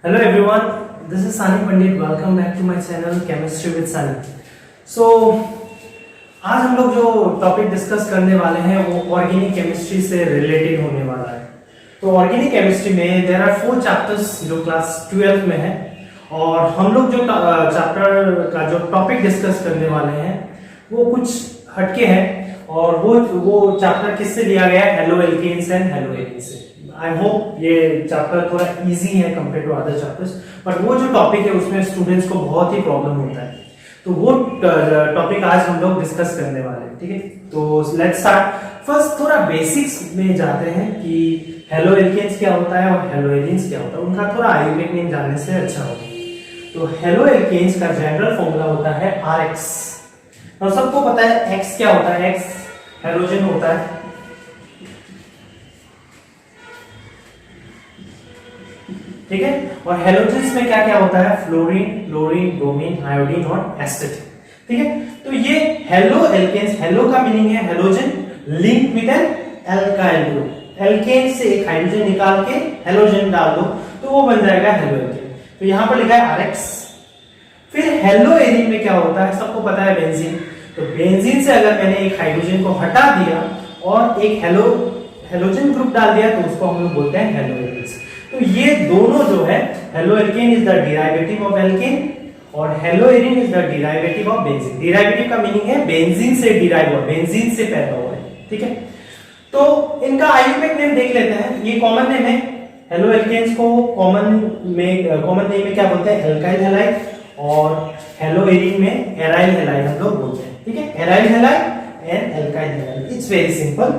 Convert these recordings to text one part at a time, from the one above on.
Hello everyone, this is Sani Pandit. Welcome back to my channel Chemistry with Sani. So आज हम लोग जो topic discuss करने वाले हैं वो ऑर्गेनिक केमिस्ट्री से रिलेटेड होने वाला है। तो ऑर्गेनिक केमिस्ट्री में देयर आर 4 चैप्टर्स जो क्लास 12 में है और हम लोग जो चैप्टर का जो टॉपिक डिस्कस करने वाले हैं वो कुछ हटके है और वो चैप्टर किससे लिया गया है? Haloalkanes and haloarenes से। आई होप ये चैप्टर थोड़ा इजी है compare to other chapters, but वो जो टॉपिक है उसमें स्टूडेंट्स को बहुत ही प्रॉब्लम होता है, तो वो टॉपिक आज हम लोग डिस्कस करने वाले हैं। ठीक है, तो लेट्स स्टार्ट। फर्स्ट थोड़ा बेसिक्स में जाते हैं कि हेलो एल्केन्स क्या होता है और हेलो एरीन्स क्या होता है, उनका थोड़ा आयुर्वेदिक नेम जानने से अच्छा होगा। तो हेलो एल्केन्स का जनरल फॉर्मूला होता है RX। और सबको पता है X क्या होता है? X हेलोजन होता है। ठीक है, और हेलोजेंस में क्या क्या होता है? फ्लोरीन, क्लोरीन, ब्रोमीन, आयोडीन और एसिड। ठीक है, तो ये हेलो एल्केन्स, हेलो का मीनिंग है halogen link with an alkyl group. Alkane से एक हाइड्रोजन निकाल के हेलोजन डाल दो तो वो बन जाएगा हेलो एल्केन। तो यहां पर लिखा है RX। फिर हेलो एरीन में क्या होता है? सबको पता है बेंजीन। तो बेंजीन से अगर मैंने एक हाइड्रोजन को हटा दिया और एक हेलोजन ग्रुप डाल दिया तो उसको हम लोग बोलते हैं हेलो एरीन्स। तो ये दोनों जो है, halo alkane is the derivative of alkane और halo arene is the derivative of benzene. Derivative का मीनिंग है बेंजीन से डिराइव हुआ, बेंजीन से पैदा हुआ है। ठीक है, तो इनका आयुर्वेदिक नेम देख लेते हैं। ये कॉमन नेम है। हेलो एल्केन्स को कॉमन नेम में क्या बोलते हैं? एल्काइल हैलाइड, और हेलो एरीन में एराइल हैलाइड हम लोग बोलते हैं। ठीक है, aryl halide and alkyl halide, it's very simple.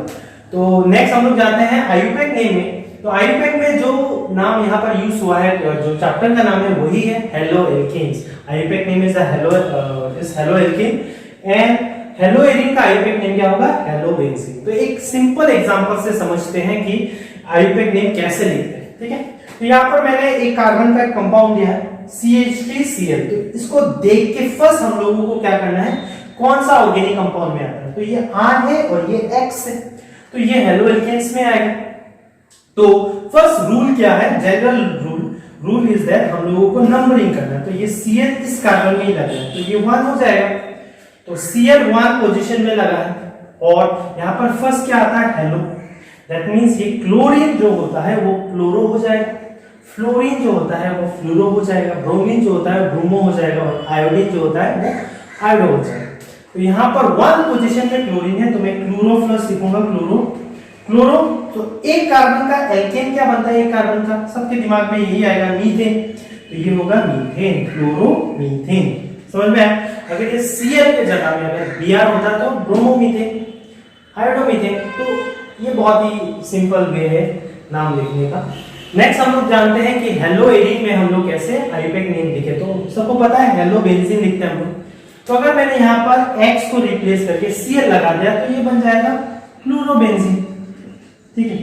तो नेक्स्ट हम लोग जाते हैं आयुर्वेदिक नेम में। तो आयुर्वेद में जो नाम यहाँ पर यूज हुआ है, जो चैप्टर का नाम है वही है हेलो एल्केन्स। आयुर्वेद name is haloalkane and haloarene का आयुर्वेद नेम क्या होगा? Halobenzene. तो एक सिंपल एग्जांपल से समझते हैं कि आयुर्वेद नेम कैसे लिखते हैं। ठीक है, तो यहाँ पर मैंने एक कार्बन का एक कंपाउंड दिया है CH3Cl। तो इसको देख के फर्स्ट हम लोगों को क्या करना है, कौन सा ऑर्गेनिक कंपाउंड में आता है? तो ये R है और ये X है, तो ये हेलो एल्केन्स में आएगा। तो फर्स्ट रूल क्या है? जनरल रूल इज दैट हम लोगों को नंबरिंग करना है। तो ये Cl इस कार्बन में ही लगा है, तो ये 1 हो जाएगा। तो Cl 1 पोजीशन में लगा है और यहाँ पर फर्स्ट क्या आता है? हेलो। दैट मींस ये क्लोरीन जो होता है वो क्लोरो हो जाएगा, फ्लोरीन जो होता है वो फ्लूरो हो जाएगा, ब्रोमीन जो होता है ब्रोमो हो जाएगा और आयोडीन जो होता है वो आयोडो हो जाएगा। तो यहाँ पर 1 पोजीशन में क्लोरीन है तो मैं क्लोरो प्लस लिखूंगा, क्लोरो। तो एक कार्बन का एल्केन क्या बनता है? एक कार्बन का सबके दिमाग में यही आएगा, मीथेन। तो ये होगा मीथेन, क्लोरो मीथेन। समझ में आया? अगर ये Cl के जगह में अगर Br होता तो ब्रोमोमीथेन, आयोडोमीथेन। तो ये बहुत ही सिंपल वे है नाम लिखने का। नेक्स्ट हम लोग जानते हैं कि हेलो एरीन में हम लोग कैसे आयुर्वेदिक नेम लिखे। तो सबको पता है हेलो बेंजीन लिखते हैं हम लोग। तो अगर मैंने यहाँ पर X को रिप्लेस करके Cl लगा दिया तो ये बन जाएगा क्लोरोबेंजीन। ठीक है,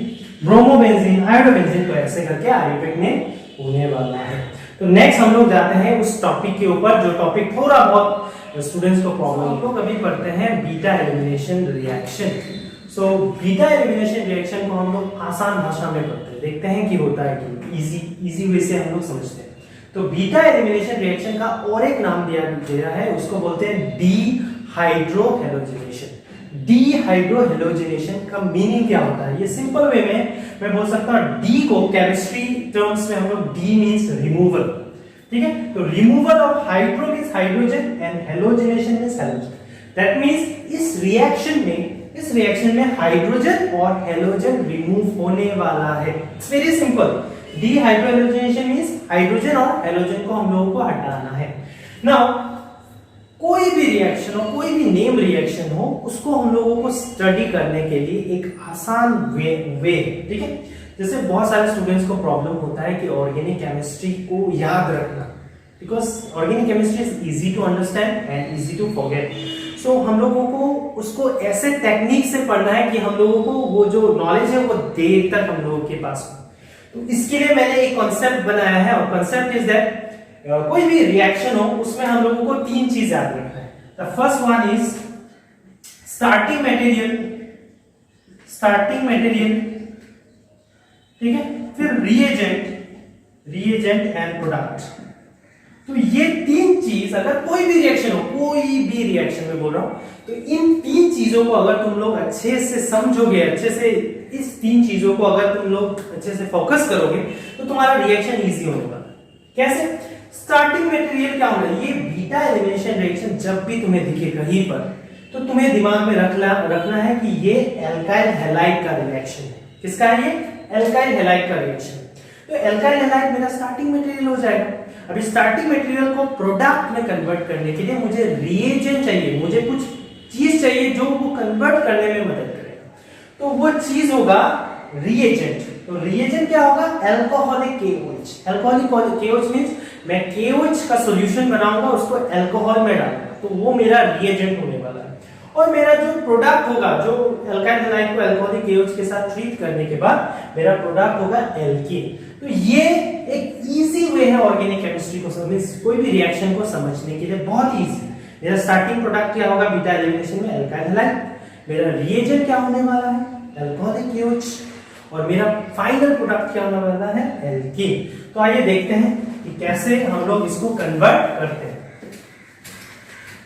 ब्रोमोबेंजीन, आयोडोबेंजीन। तो ऐसे करके आयुर्वेदिक नेम होने वाला है। तो नेक्स्ट हम लोग जाते हैं उस टॉपिक के ऊपर जो टॉपिक थोड़ा बहुत स्टूडेंट्स को प्रॉब्लम हम लोग कभी पढ़ते हैं, beta elimination reaction. So beta elimination reaction को हम लोग आसान भाषा में पढ़ते हैं, देखते हैं कि होता है कि इजी वे से हम लोग समझते हैं। तो बीटा एलिमिनेशन रिएक्शन का और एक नाम दिया है, उसको बोलते हैं डीहाइड्रोहेलोजिनेशन। डीहाइड्रोहेलोजिनेशन का मीनिंग क्या होता है? ये सिंपल वे में मैं बोल सकता हूं, डी को केमिस्ट्री टर्म्स में हम लोग डी मींस रिमूवल। ठीक है, तो removal of hydro means hydrogen and halogenation means halogen. That means इस रिएक्शन में हाइड्रोजन और हेलोजन रिमूव होने वाला है। It's very simple. Dehydrohalogenation means hydrogen और हेलोजन को हम लोगों को हटाना है। नाउ कोई भी रिएक्शन हो, कोई भी नेम रिएक्शन हो, उसको हम लोगों को स्टडी करने के लिए एक आसान वे है। ठीक है, जैसे बहुत सारे स्टूडेंट्स को प्रॉब्लम होता है कि ऑर्गेनिक केमिस्ट्री को याद रखना, because organic chemistry is easy to understand and easy to forget. So हम लोगों को उसको ऐसे टेक्निक से पढ़ना है कि हम लोगों को वो जो नॉलेज है वो देर तक हम लोगों के पास हो। तो इसके लिए मैंने एक कॉन्सेप्ट बनाया है और कॉन्सेप्ट इज दैट कोई भी रिएक्शन हो उसमें हम लोगों को 3 चीज याद रखना है। The first one is starting material. ठीक है, फिर रिएजेंट, रिएजेंट एंड प्रोडक्ट। तो ये तीन चीज, अगर कोई भी रिएक्शन हो, कोई भी रिएक्शन में बोल रहा हूं, तो इन तीन चीजों को अगर तुम लोग अच्छे से समझोगे, अच्छे से इस तीन चीजों को अगर तुम लोग अच्छे से फोकस करोगे, तो तुम्हारा रिएक्शन इजी होने वाला है। कैसे? स्टार्टिंग मटेरियल क्या होगा, ये बीटा एलिमिनेशन रिएक्शन जब भी तुम्हें दिखे कहीं पर, तो तुम्हें दिमाग में रखना है कि ये एल्काइल हैलाइड का रिएक्शन है। किसका है ये? एल्काइल हैलाइड का रिएक्शन। तो एल्काइल हैलाइड मेरा स्टार्टिंग मटेरियल हो जाएगा। अभी स्टार्टिंग मटेरियल को प्रोडक्ट में कन्वर्ट करने के लिए मुझे रिएजेंट चाहिए, मुझे कुछ चीज चाहिए जो वो कन्वर्ट करने में मदद करेगा। तो वो चीज होगा रिएजेंट। तो रिएजेंट क्या होगा? Alcoholic KOH। Alcoholic KOH means मैं KOH का सॉल्यूशन बनाऊंगा, उसको अल्कोहल में डालूंगा, तो वो मेरा रिएजेंट होने वाला है। और मेरा जो प्रोडक्ट होगा, जो एल्काइल हैलाइड को अल्कोहलिक KOH के साथ ट्रीट करने के बाद मेरा प्रोडक्ट होगा एल्केन। तो ये एक इजी वे है ऑर्गेनिक केमिस्ट्री को समझने, कोई भी रिएक्शन को समझने के लिए बहुत इजी। मेरा स्टार्टिंग प्रोडक्ट क्या होगा बीटा एलिमिनेशन में? Alkyl halide. मेरा रिएजेंट क्या होने वाला है? Alcoholic KOH। और मेरा फाइनल प्रोडक्ट क्या होने वाला है? एल्केन। तो आइए देखते हैं कि कैसे हम लोग इसको कन्वर्ट करते हैं।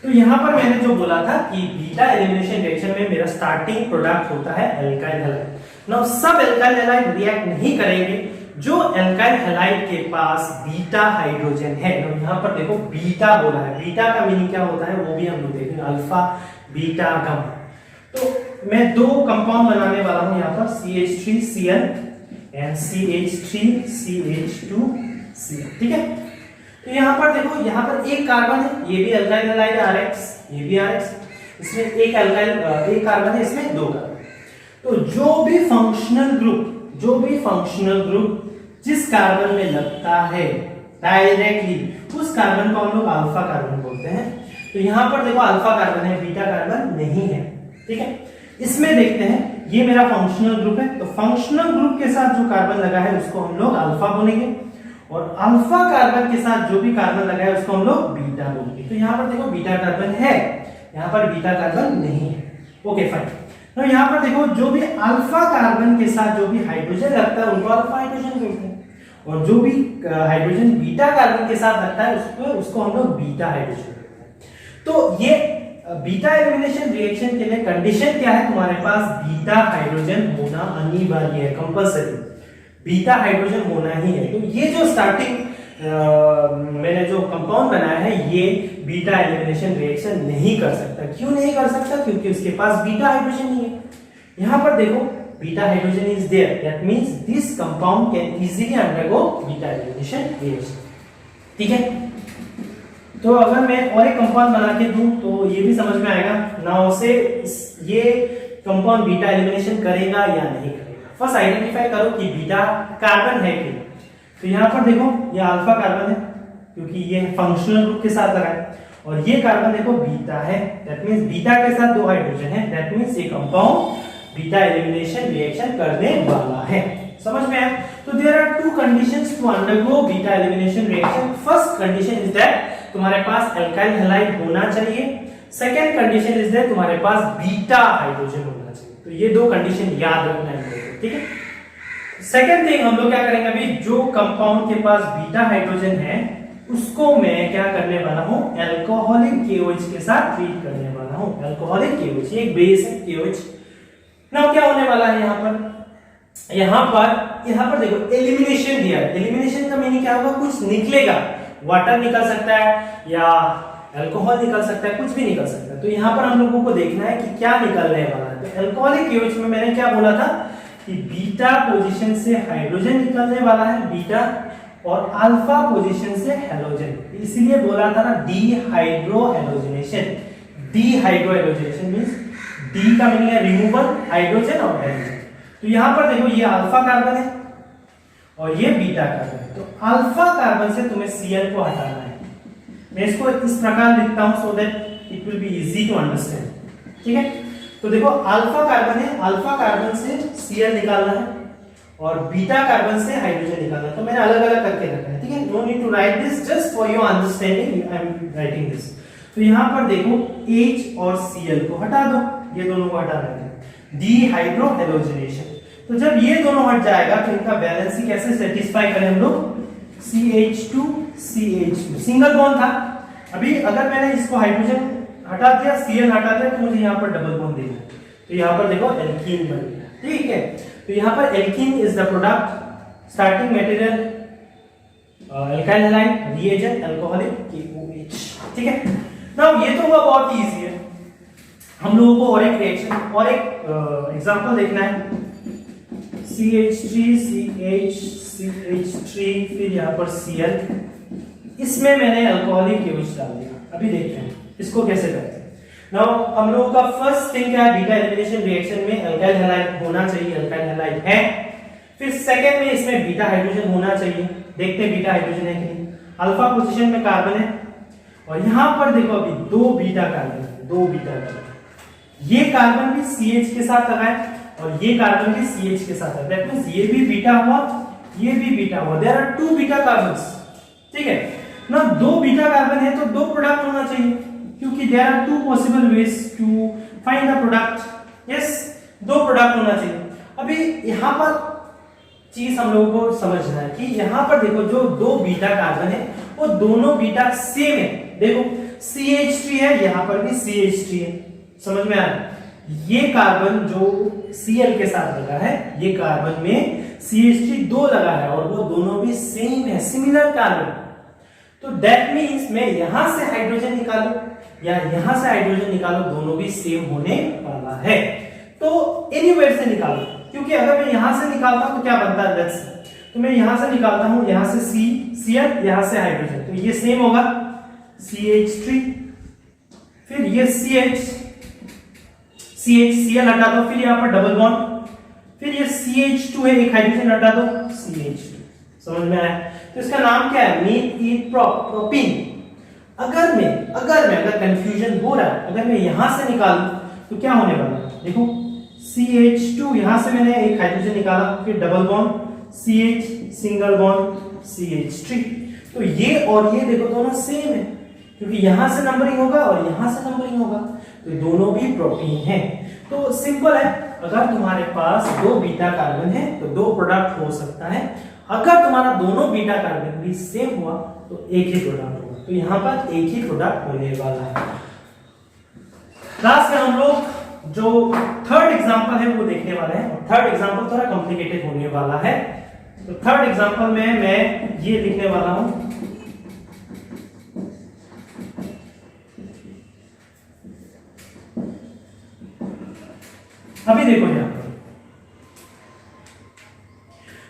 तो यहां पर मैंने जो बोला था कि बीटा एलिमिनेशन रिएक्शन में मेरा स्टार्टिंग प्रोडक्ट होता है एल्काइल हैलाइड। नाउ सब एल्काइल हैलाइड रिएक्ट नहीं करेंगे जो एल्काइल हैलाइड के पास बीटा हाइड्रोजन है। तो यहां पर देखो बीटा बोला है, बीटा का मीनिंग क्या होता है वो भी हम लोग देखेंगे, अल्फा बीटा गामा। तो मैं दो कंपाउंड बनाने वाला हूं यहां पर, CH3Cl एंड CH3CH2Cl। ठीक है? तो यहां पर देखो, यहां पर एक कार्बन है, ये भी एल्काइल हैलाइड RX, ये भी RX, इसमें एक कार्बन है, इसमें दो कार्बन। तो जो भी फंक्शनल ग्रुप जिस कार्बन में लगता है डायरेक्टली, उस कार्बन को हम लोग अल्फा कार्बन बोलते हैं। तो यहां पर देखो अल्फा कार्बन है, बीटा कार्बन नहीं है। ठीक है? इसमें देखते हैं, ये मेरा फंक्शनल ग्रुप है, तो फंक्शनल ग्रुप के साथ जो कार्बन लगा है उसको हम लोग अल्फा बोलेंगे, और अल्फा कार्बन के साथ जो भी कार्बन लगा है उसको हम लोग बीटा बोलेंगे। तो यहां पर देखो बीटा कार्बन है, यहां पर बीटा कार्बन नहीं है। Okay fine. तो यहां पर देखो जो भी अल्फा कार्बन के साथ जो भी हाइड्रोजन लगता है उनको अल्फा हाइड्रोजन बोलते हैं, और जो भी हाइड्रोजन बीटा कार्बन के साथ लगता है उसको हम लोग बीटा हाइड्रोजन बोलते हैं। तो ये बीटा एलिमिनेशन रिएक्शन के लिए कंडीशन क्या है? तुम्हारे पास बीटा हाइड्रोजन होना अनिवार्य है, कंपल्सरी बीटा हाइड्रोजन होना ही है। तो ये जो स्टार्टिंग मैंने जो कंपाउंड बनाया है ये बीटा एलिमिनेशन रिएक्शन नहीं कर सकता। क्यों नहीं कर सकता? क्योंकि उसके पास बीटा हाइड्रोजन नहीं है। यहां पर देखो beta hydrogen is there, that means this compound can easily undergo beta elimination reaction. ठीक है? तो अगर मैं और एक कंपाउंड बना के दूं तो ये भी समझ में आएगा नाउ से ये कंपाउंड बीटा एलिमिनेशन करेगा या नहीं करेगा। फर्स्ट आइडेंटिफाई करो कि बीटा कार्बन है कि नहीं। तो यहां पर देखो ये अल्फा कार्बन है क्योंकि ये फंक्शनल ग्रुप के साथ लगा है, और ये कार्बन देखो बीटा है, दैट मींस बीटा के साथ दो हाइड्रोजन है, दैट मींस ये कंपाउंड बीटा एलिमिनेशन रिएक्शन करने वाला है। समझ में आया? तो there are two conditions to undergo beta elimination reaction. First condition is that तुम्हारे पास एल्काइल हैलाइड होना चाहिए, सेकंड कंडीशन इज दैट तुम्हारे पास बीटा हाइड्रोजन होना चाहिए। तो ये दो कंडीशन याद रखना है, ठीक है? सेकंड थिंग हम लोग क्या करेंगे, अभी जो कंपाउंड के पास बीटा हाइड्रोजन है उसको मैं क्या करने वाला हूं, अल्कोहलिक KOH के साथ ट्रीट करने वाला हूं। अल्कोहलिक KOH ये एक बेस है KOH। नाउ क्या होने वाला है यहां पर देखो एलिमिनेशन दिया है। एलिमिनेशन का मीनिंग क्या होगा? कुछ निकलेगा, वाटर निकल सकता है या अल्कोहल निकल सकता है, कुछ भी निकल सकता है। तो यहां पर हम लोगों को देखना है कि क्या निकलने वाला है। तो अल्कोहलिक KOH में मैंने क्या बोला था कि बीटा पोजीशन से हाइड्रोजन निकलने वाला है, बीटा, और अल्फा पोजीशन से हैलोजन, इसलिए बोला था ना डीहाइड्रोहैलोजिनेशन। डीहाइड्रोहैलोजिनेशन मींस डी का मीनिंग है रिमूवल, हाइड्रोजन और हाइड्रोजन। तो यहां पर देखो ये अल्फा कार्बन है और ये बीटा कार्बन है। तो अल्फा कार्बन से तुम्हें Cl को हटाना है। मैं इसको इस प्रकार लिखता हूं so that it will be easy to understand. ठीक है? तो देखो अल्फा कार्बन है, अल्फा कार्बन से Cl निकालना है और बीटा कार्बन से हाइड्रोजन निकालना है। तो मैंने अलग अलग करके रखा है, ठीक है? No need to write this, just for your understanding I am writing this. तो यहां पर देखो H और Cl को हटा दो, ये दोनों को हटा देंगे, डीहाइड्रोहैलोजिनेशन। तो जब ये दोनों हट जाएगा तो इनका बैलेंस कैसे सेटिस्फाई करें हम लोग? CH2 CH2 सिंगल बॉन्ड था। अभी अगर मैंने इसको हाइड्रोजन हटा दिया, Cl हटा दिया, तो मुझे यहाँ पर डबल बॉन्ड देना है। तो यहाँ पर देखो एल्कीन बन गया, ठीक है। तो यहाँ पर alkene is the product, starting material alkyl halide, reagent alcoholic KOH, ठीक है। नाउ ये तो हुआ बहुत इजी है। हम लोगों को और एक रिएक्शन और एक एग्जांपल देखना है। CH3 CH3 फिर यहाँ पर Cl, इसमें मैंने अल्कोहलिक KOH डाल दिया। अभी देखते हैं इसको कैसे करते हैं। नाउ हम लोगों का फर्स्ट थिंग क्या है, बीटा एलिमिनेशन रिएक्शन में अल्काइल हैलाइड होना चाहिए, अल्काइल हैलाइड है। फिर सेकंड में इसमें बीटा हाइड्रोजन होना चाहिए, देखते हैं बीटा हाइड्रोजन है कि नहीं। अल्फा पोजीशन में कार्बन है और यहां पर देखो अभी दो बीटा कार्बन है, दो बीटा कार्बन। ये कार्बन भी CH के साथ लगा है और ये कार्बन भी CH के साथ है। दैट मींस ये भी बीटा हुआ, ये भी बीटा हुआ। There are two beta carbons, ठीक है ना। दो बीटा कार्बन है तो दो प्रोडक्ट होना चाहिए, क्योंकि there are two possible ways to find the product. Yes, दो प्रोडक्ट होना चाहिए। अभी यहां पर चीज हम लोगों को समझना है कि यहां पर देखो जो दो बीटा कार्बन है वो दोनों बीटा सेम है। देखो CH3 है, यहां पर भी CH3 है, समझ में आ रहा है। ये कार्बन जो Cl के साथ लगा है, ये कार्बन में CH3 दो लगा है और वो दोनों भी सेम है, सिमिलर कार्बन। तो दैट मींस मैं यहां से हाइड्रोजन निकालूं या यहां से हाइड्रोजन निकालो, दोनों भी सेम होने वाला है। तो एनीवेयर से निकालो, क्योंकि अगर मैं यहां से निकालता हूं तो क्या बनता है, लेट्स तो मैं यहां से निकालता हूं, यहां से Cl, यहां से हाइड्रोजन, तो ये सेम होगा CH3, फिर ये Cl हटा दो, फिर यहां पर डबल बॉन्ड, फिर ये CH2 है, एक हाइड्रोजन हटा दो, CH2। समझ में आया? तो इसका नाम क्या है, मीथ प्रोपीन। अगर कंफ्यूजन हो रहा है, अगर मैं यहां से निकालूं तो क्या होने वाला है, देखो CH2, यहां से मैंने एक हाइड्रोजन निकाला, फिर double bond CH, single bond CH3। तो ये और ये देखो दोनों सेम है, क्योंकि यहां से नंबरिंग होगा और यहां से नंबरिंग होगा, तो दोनों भी प्रोटीन है। तो सिंपल है, अगर तुम्हारे पास दो बीटा कार्बन है तो दो प्रोडक्ट हो सकता है। अगर तुम्हारा दोनों बीटा कार्बन भी सेम हुआ तो एक ही प्रोडक्ट होगा। तो यहां पर एक ही प्रोडक्ट होने वाला है। क्लास में हम लोग जो थर्ड एग्जांपल है वो देखने वाले हैं, और थर्ड एग्जांपल थोड़ा कॉम्प्लिकेटेड होने वाला है। तो थर्ड एग्जांपल में मैं ये लिखने वाला हूं, अभी देखो यहां पर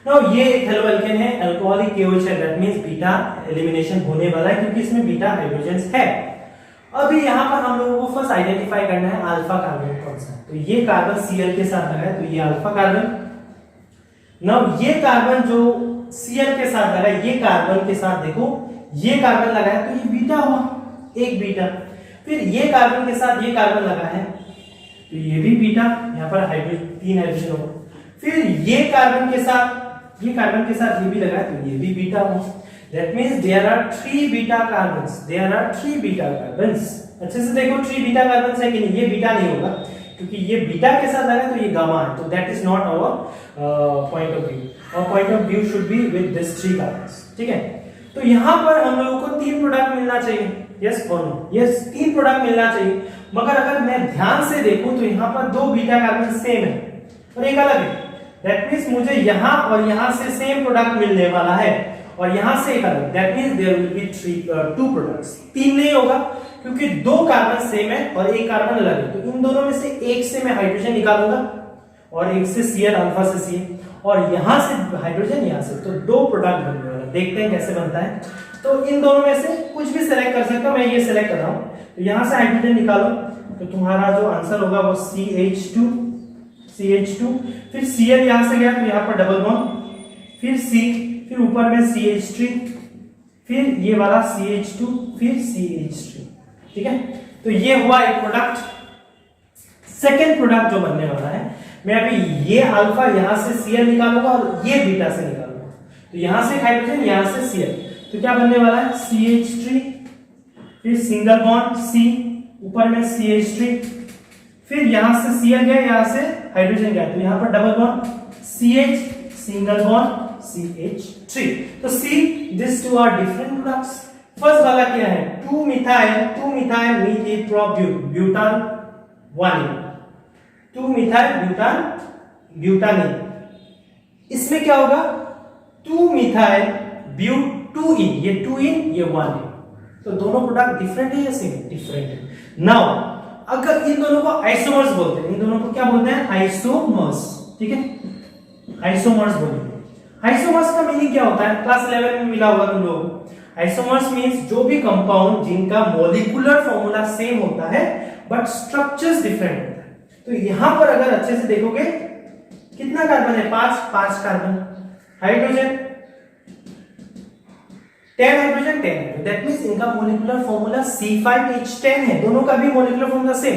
नाउ ये एक हेलो एल्केन है, अल्कोहलिक KOH है, दैट मींस बीटा एलिमिनेशन होने वाला है, क्योंकि इसमें बीटा हाइड्रोजन्स है। अभी यहां पर हम लोगों को फर्स्ट आइडेंटिफाई करना है अल्फा कार्बन कौन सा है। तो ये कार्बन Cl के साथ लगा है, तो ये अल्फा कार्बन। नाउ ये कार्बन जो Cl के साथ लगा है, ये कार्बन के साथ देखो ये कार्बन लगा है, तो ये बीटा हुआ, एक बीटा। फिर ये कार्बन के साथ ये कार्बन लगा है, तो ये भी बीटा, यहां पर हाइड्रोजन, तीन हाइड्रोजन होगा। फिर ये कार्बन के साथ ये भी लगा है, तो ये भी बीटा हुआ। That means there are 3 beta carbons, अच्छे से देखो 3 बीटा कार्बन्स है कि नहीं, ये बीटा नहीं होगा क्योंकि ये बीटा के साथ लगा है, तो ये गामा है, तो that is not our point of view. और point of view should be with this 3 carbons, ठीक है। तो यहां पर हम लोगों को 3 प्रोडक्ट मिलना चाहिए, यस और नो, यस 3 प्रोडक्ट मिलना चाहिए। मगर अगर मैं ध्यान से देखूं तो यहां पर 2 बीटा कार्बन सेम है और एक अलग है। दैट मींस मुझे यहां और यहां से सेम प्रोडक्ट मिलने वाला है और यहां से एक अलग। That means there will be 2 products, 3 नहीं होगा क्योंकि 2 कार्बन सेम है और एक कार्बन अलग है। तो इन दोनों में से एक से मैं हाइड्रोजन निकालूंगा और एक से Cl, अल्फा से Cl, और यहां से हाइड्रोजन, यहां से, तो 2 प्रोडक्ट बनने वाला। देखते हैं कैसे बनता है। तो इन दोनों में से कुछ भी सिलेक्ट कर सकता हूं, मैं ये सिलेक्ट कर रहा हूं। तो यहां से हाइड्रोजन निकालो तो तुम्हारा जो आंसर होगा वो CH2, फिर Cl यहां से गया तो यहां पर डबल बॉन्ड, फिर C, फिर ऊपर में CH3, फिर ये वाला CH2, फिर CH3, ठीक है। तो ये हुआ एक प्रोडक्ट। सेकेंड प्रोडक्ट जो बनने वाला है, मैं अभी ये अल्फा यहां से Cl निकालूंगा और ये बीटा से निकालूंगा। तो यहां से हाइड्रोजन, यहां से Cl, तो क्या बनने वाला है CH3, फिर सिंगल बॉन्ड C, ऊपर में CH3, फिर यहां से Cl गया, यहां से हाइड्रोजन गया, तो यहां पर double bond CH, single bond CH3। तो see this two are different products. First वाला क्या है, 2 मिथाइल मीथ ब्यूटान 1, 2 मिथाइल ब्यूटानीन। इसमें क्या होगा, 2 मिथाइल ब्यूटूइन, ये 2 इन ये 1 है, तो दोनों प्रोडक्ट डिफरेंट है या सेम? डिफरेंट है। नाउ अगर इन दोनों को आइसोमर्स बोलते हैं, इन दोनों को क्या बोलते हैं? आइसोमर्स। ठीक है, आइसोमर्स बोलते हैं। आइसोमर्स का मीनिंग क्या होता है? क्लास 11 में मिला होगा तुम लोग। आइसोमर्स मींस जो भी कंपाउंड जिनका मॉलिक्यूलर फॉर्मूला सेम होता है बट स्ट्रक्चर्स डिफरेंट होता है। तो यहां पर अगर अच्छे से देखोगे कितना कार्बन है? 5 कार्बन। हाइड्रोजन 10 हाइड्रोजन 10 है, दैट मींस इनका मॉलिक्यूलर फॉर्मूला C5H10 है, दोनों का भी molecular formula same.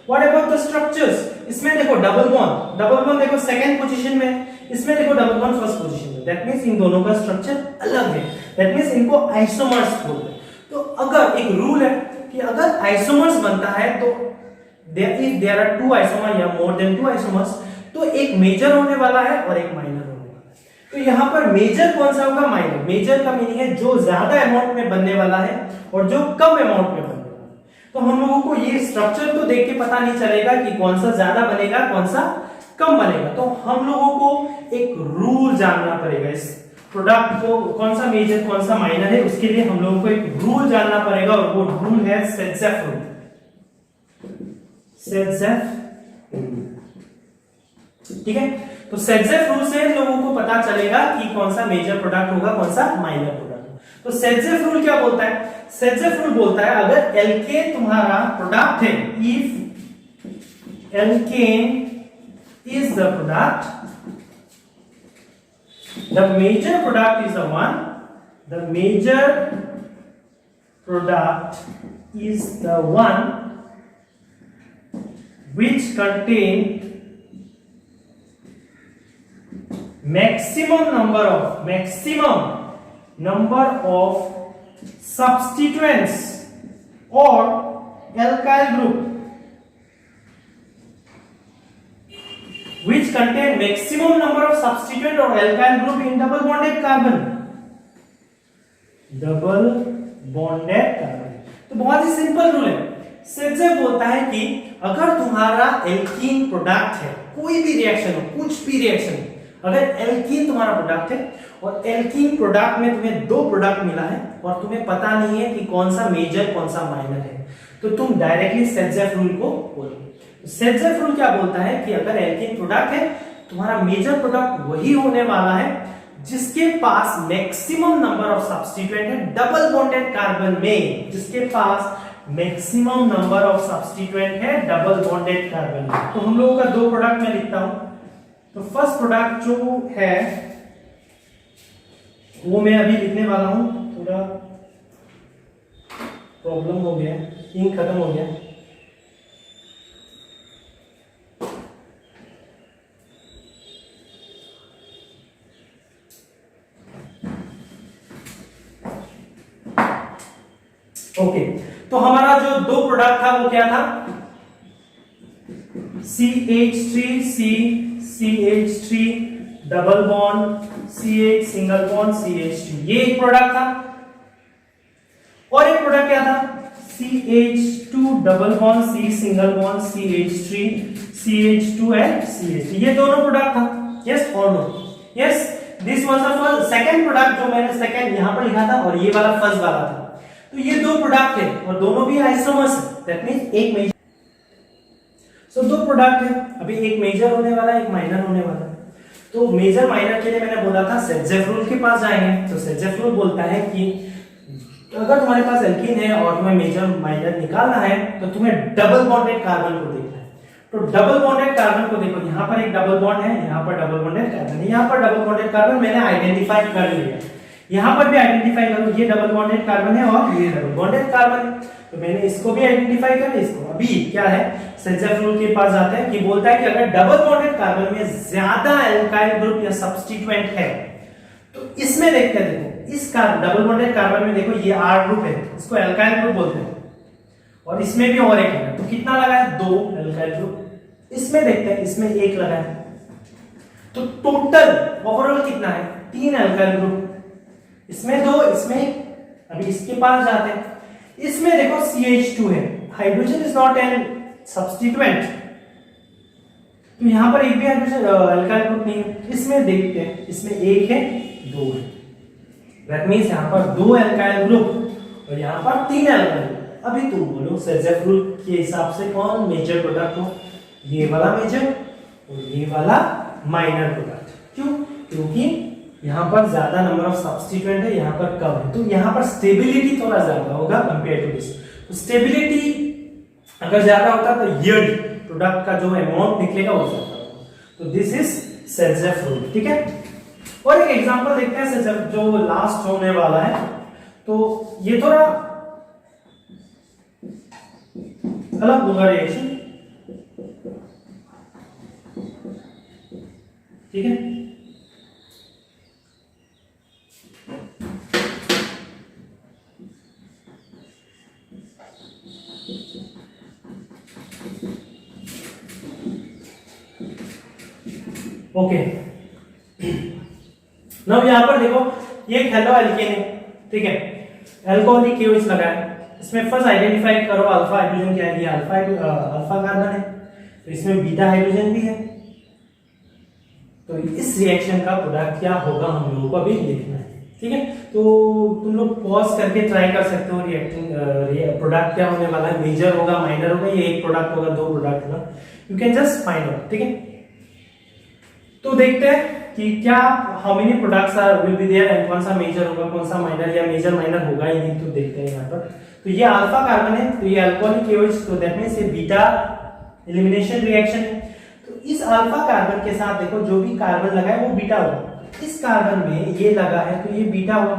What about the structures? इसमें देखो डबल बॉन्ड देखो सेकंड पोजीशन में, इसमें देखो डबल बॉन्ड फर्स्ट पोजीशन में, दैट मींस इन दोनों का स्ट्रक्चर अलग है, दैट मींस इनको आइसोमर्स बोलते हैं। तो अगर एक रूल है कि अगर आइसोमर्स बनता है तो if there are 2 आइसोमर या मोर देन 2 आइसोमर्स, तो एक मेजर होने वाला है और एक माइनर होने वाला है। तो यहां पर मेजर कौन सा होगा? माइनर। मेजर का मीनिंग है जो ज्यादा अमाउंट में बनने वाला है और जो कम अमाउंट में बनने वाला है। तो हम लोगों को ये स्ट्रक्चर तो देख के पता नहीं चलेगा कि कौन सा ज्यादा बनेगा कौन सा कम बनेगा, तो हम लोगों को एक रूल जानना पड़ेगा इस प्रोडक्ट को, कौन सा मेजर कौन सा माइनर है, उसके लिए हम लोगों को एक रूल जानना पड़ेगा और वो रूल है सेट्जेफ रूल। सेट्जेफ रूल, ठीक है। तो सेट्जेफ रूल से लोगों को पता चलेगा कि कौन सा मेजर प्रोडक्ट होगा कौन सा माइनर प्रोडक्ट होगा। तो सेट्जेफ रूल क्या बोलता है? सेट्जेफ रूल बोलता है अगर एल्केन तुम्हारा प्रोडक्ट है, if alkane is the product, the major product is the one, the major product is the one which contain maximum number of substituents or alkyl group, which contain maximum number of substituent or alkyl group in double bonded carbon, double bonded carbon। तो बहुत ही simple rule है। सेट्जेफ बोलता है कि अगर तुम्हारा alkene product है, कोई भी रिएक्शन हो, कुछ भी रिएक्शन, अगर एल्कीन तुम्हारा प्रोडक्ट है और एल्कीन प्रोडक्ट में तुम्हें 2 प्रोडक्ट मिला है और तुम्हें पता नहीं है कि कौन सा मेजर कौन सा माइनर है, तो तुम डायरेक्टली सेट्जेफ रूल को बोलोगे। सेट्जेफ रूल क्या बोलता है कि अगर एल्कीन प्रोडक्ट है, तुम्हारा मेजर प्रोडक्ट वही होने वाला है जिसके पास मैक्सिमम नंबर ऑफ सब्स्टिट्यूएंट है डबल बॉन्डेड कार्बन में, जिसके पास मैक्सिमम नंबर ऑफ सब्स्टिट्यूएंट है डबल बॉन्डेड कार्बन में। तो हम लोगों का 2 प्रोडक्ट में लिखता हूं। तो फर्स्ट प्रोडक्ट जो है वो मैं अभी लिखने वाला हूं, थोड़ा प्रॉब्लम हो गया, इंक खत्म हो गया। ओके, तो हमारा जो 2 प्रोडक्ट था वो क्या था? CH3C CH3 double bond CH single bond CH2, ये एक प्रोडक्ट था। और एक प्रोडक्ट क्या था? CH2 double bond C single bond CH3 CH2 and CH3, ये दोनों प्रोडक्ट था। यस और no? Yes, this was the first second product जो मैंने सेकंड यहां पर लिखा था और ये वाला फर्स्ट वाला था। तो ये 2 प्रोडक्ट है और दोनों भी आइसोमर्स है, दैट मींस एक मेजर। सो 2 प्रोडक्ट है, अभी एक मेजर होने वाला है एक माइनर होने वाला है। तो मेजर माइनर के लिए मैंने बोला था सेट्जेफ रूल के पास जाएंगे। तो सेट्जेफ रूल बोलता है कि अगर तुम्हारे पास एल्कीन है और तुम्हें मेजर माइनर निकालना है तो तुम्हें डबल बॉन्डेड कार्बन को देखना है। तो डबल बॉन्डेड कार्बन को देखो, यहां पर एक डबल बॉन्ड है, यहां पर डबल बॉन्डेड कार्बन है, यहां पर डबल बॉन्डेड कार्बन मैंने आइडेंटिफाई कर लिया, यहां पर भी आइडेंटिफाई करो, ये डबल बॉन्डेड कार्बन है और ये डबल बॉन्डेड कार्बन है। तो मैंने इसको भी आइडेंटिफाई कर लिया, इसको। अभी क्या है, सेट्जेफ रूल के पास जाते हैं कि बोलता है कि अगर डबल बॉन्डेड कार्बन में ज्यादा एल्काइल ग्रुप या सब्स्टिट्यूएंट है तो इसमें देखते हैं, देखो इस डबल बॉन्डेड कार्बन में देखो ये R ग्रुप है, इसको एल्काइल ग्रुप बोलते हैं, और इसमें भी और एक है, तो कितना लगा है? 2 एल्काइल ग्रुप। इसमें देखते हैं, इसमें 1 लगा है, तो टोटल ओवरऑल कितना है? तीन अल्काइल ग्रुप, इसमें दो, इसमें, अभी इसके पास जाते हैं, इसमें देखो CH2 है, hydrogen is not an substituent, तो यहां पर एक भी हाइड्रोजन अल्काइल ग्रुप नहीं है। इसमें देखते हैं, इसमें एक है, दो है, दैट मींस यहां पर दो अल्काइल ग्रुप और यहां पर तीन अल्काइल ग्रुप। अभी तुम बोलो सेजेफ रूल के हिसाब से कौन मेजर प्रोडक्ट हो, ये वाला मेजर और ये वाला माइनर प्रोडक्ट। क्यों? क्योंकि यहां पर ज्यादा नंबर ऑफ सब्स्टिट्यूएंट है, यहां पर कम है, तो यहां पर स्टेबिलिटी थोड़ा ज्यादा होगा कंपेयर टू दिस। तो स्टेबिलिटी अगर ज्यादा होता तो यील्ड प्रोडक्ट का जो अमाउंट निकलेगा वो ज्यादा होगा। तो दिस इज सेजेफ रूल, ठीक है। और एक एग्जांपल देखते हैं सेजेफ जो लास्ट होने वाला है, तो ये थोड़ा अलग होगा रिएक्शन, ठीक है। ओके, नाउ यहां पर देखो ये एक हेलो एल्केन है, ठीक है, अल्कोहलिक KOH लगा है। इसमें फर्स्ट आइडेंटिफाई करो अल्फा हाइड्रोजन क्या है, ये अल्फा कार्बन है, तो इसमें बीटा हाइड्रोजन भी है। तो इस रिएक्शन का प्रोडक्ट क्या होगा हम लोगों को अभी देखना है, ठीक है। तो तुम लोग पॉज करके ट्राई कर सकते हो रिएक्टिंग प्रोडक्ट क्या होने वाला है, मेजर होगा, माइनर होगा, ये एक प्रोडक्ट होगा, दो प्रोडक्ट होगा, you can just find out, ठीक है। तो देखते हैं कि क्या how many products are will be there and कौन सा मेजर होगा, कौन सा माइनर, या मेजर माइनर होगा ही नहीं, तो देखते हैं यहाँ पर। तो ये अल्फा कार्बन है, तो ये अल्कोहलिक KOH, तो दैट मींस ये बीटा एलिमिनेशन रिएक्शन है। तो इस अल्फा कार्बन के साथ देखो जो भी कार्बन लगा है वो बीटा हुआ, इस कार्बन में ये लगा है तो ये बीटा हुआ,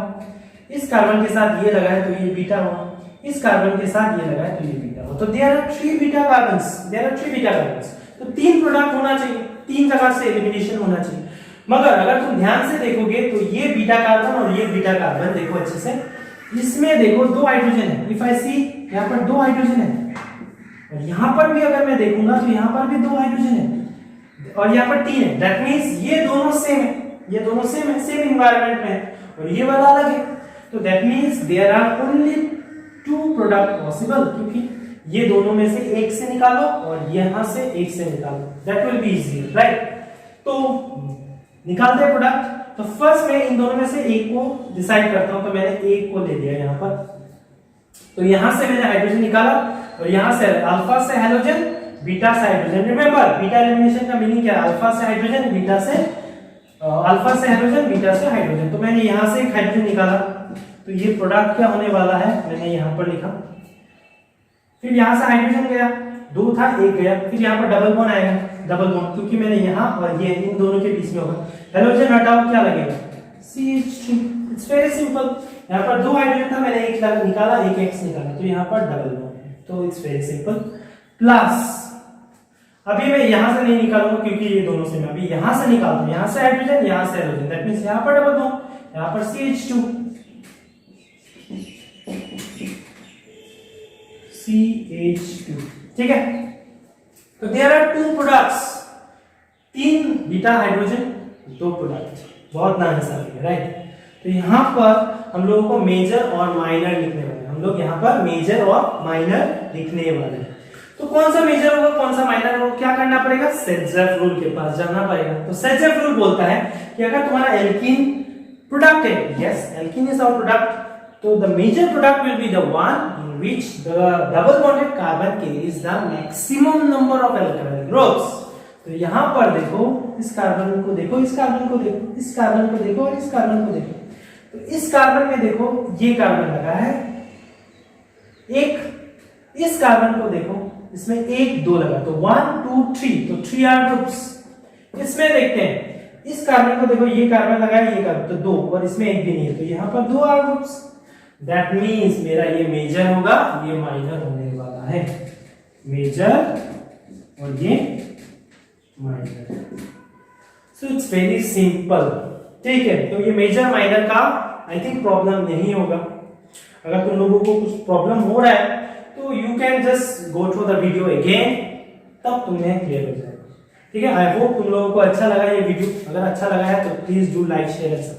इस कार्बन के साथ ये लगा है तो ये बीटा हुआ, इस कार्बन के साथ ये लगा है तो ये बीटा हुआ। तो there are three beta carbons, तो तीन प्रोडक्ट होना चाहिए, तीन जगह से एलिमिनेशन होना चाहिए। मगर अगर तुम ध्यान से देखोगे तो ये बीटा कार्बन और ये बीटा कार्बन देखो अच्छे से, इसमें देखो दो हाइड्रोजन है, इफ आई सी यहाँ पर दो हाइड्रोजन है, और यहाँ पर भी अगर मैं देखूंगा तो यहाँ पर भी दो हाइड्रोजन है, और यहाँ पर तीन है, दैट मींस ये दोनों सेम है, ये दोनों सेम है, सेम एनवायरनमेंट में है, और ये वाला अलग है। तो that means there are only two product possible, क्योंकि ये दोनों में से एक से निकालो और यहां से एक से निकालो, that will be easy, right. तो निकालते हैं प्रोडक्ट। तो फर्स्ट मैं इन दोनों में से एक को डिसाइड करता हूं, तो मैंने एक को ले लिया यहां पर, तो यहां से मैंने हाइड्रोजन निकाला और यहां से अल्फा से हाइड्रोजन, बीटा से हाइड्रोजन। रिमेंबर बीटा एलिमिनेशन का मीनिंग क्या है, अल्फा से हाइड्रोजन, बीटा से अल्फा से हाइड्रोजन, बीटा से हाइड्रोजन। तो मैंने यहां से एक हाइड्रोजन निकाला, तो ये प्रोडक्ट क्या होने वाला है मैंने यहां पर लिखा। फिर यहां से हाइड्रोजन गया, दो था एक गया, फिर यहाँ पर डबल बॉन्ड आएगा, डबल बॉन्ड क्योंकि मैंने यहाँ और ये इन दोनों के बीच में होगा, हाइड्रोजन हटाओ क्या लगेगा CH2। इट्स वेरी सिंपल, यहाँ पर दो हाइड्रोजन था, मैंने एक निकाला, एक X निकाला, तो यहाँ पर डबल बॉन्ड है, तो इट्स वेरी सिंपल। प्लस अभी मैं यहाँ से नहीं निकालूंगा क्योंकि ये दोनों से मैं अभी यहाँ से निकालता हूँ, यहाँ से हाइड्रोजन, यहाँ से हाइड्रोजन, दैट मींस यहाँ पर डबल बॉन्ड, यहाँ पर CH2, ठीक है। तो देयर आर टू प्रोडक्ट्स, तीन बीटा हाइड्रोजन, दो प्रोडक्ट, बहुत ना हिसाब है, राइट। तो यहाँ पर हम लोगों को मेजर और माइनर लिखने वाले हैं, हम लोग यहाँ पर मेजर और माइनर लिखने वाले हैं। तो कौन सा मेजर होगा कौन सा माइनर होगा, क्या करना पड़ेगा, सेजेफ रूल के पास जाना पड़ेगा। तो सेजेफ रूल बोलता है कि अगर तुम्हारा एल्कीन प्रोडक्ट है, yes alkene is our product, तो the major product will be the one in which the double bonded carbon carries the maximum number of alkyl groups। तो यहां पर देखो, इस कार्बन को देखो, इस कार्बन को देखो, इस कार्बन को देखो और इस कार्बन को देखो। तो इस कार्बन में देखो ये कार्बन लगा है, एक इस कार्बन को देखो, इसमें एक दो लगा, तो 1 2 3, तो 3 आर ग्रुप्स। इसमें देखते हैं इस कार्बन को देखो, ये कार्बन लगा है, ये कार्बन, तो दो, और इसमें एक भी नहीं है, तो यहाँ पर दो आर ग्रुप्स। दैट मीन्स मेरा ये मेजर होगा, ये माइनर होने वाला है, मेजर और ये minor. So it's very simple, ठीक है। तो ये मेजर माइनर का आई थिंक प्रॉब्लम नहीं होगा। अगर तुम लोगों को कुछ प्रॉब्लम हो रहा है तो you can just go through the video again, तब तुम्हें क्लियर हो जाएगा, ठीक है। आई होप तुम लोगों को अच्छा लगा ये वीडियो। अगर अच्छा लगा है तो please do like share and subscribe.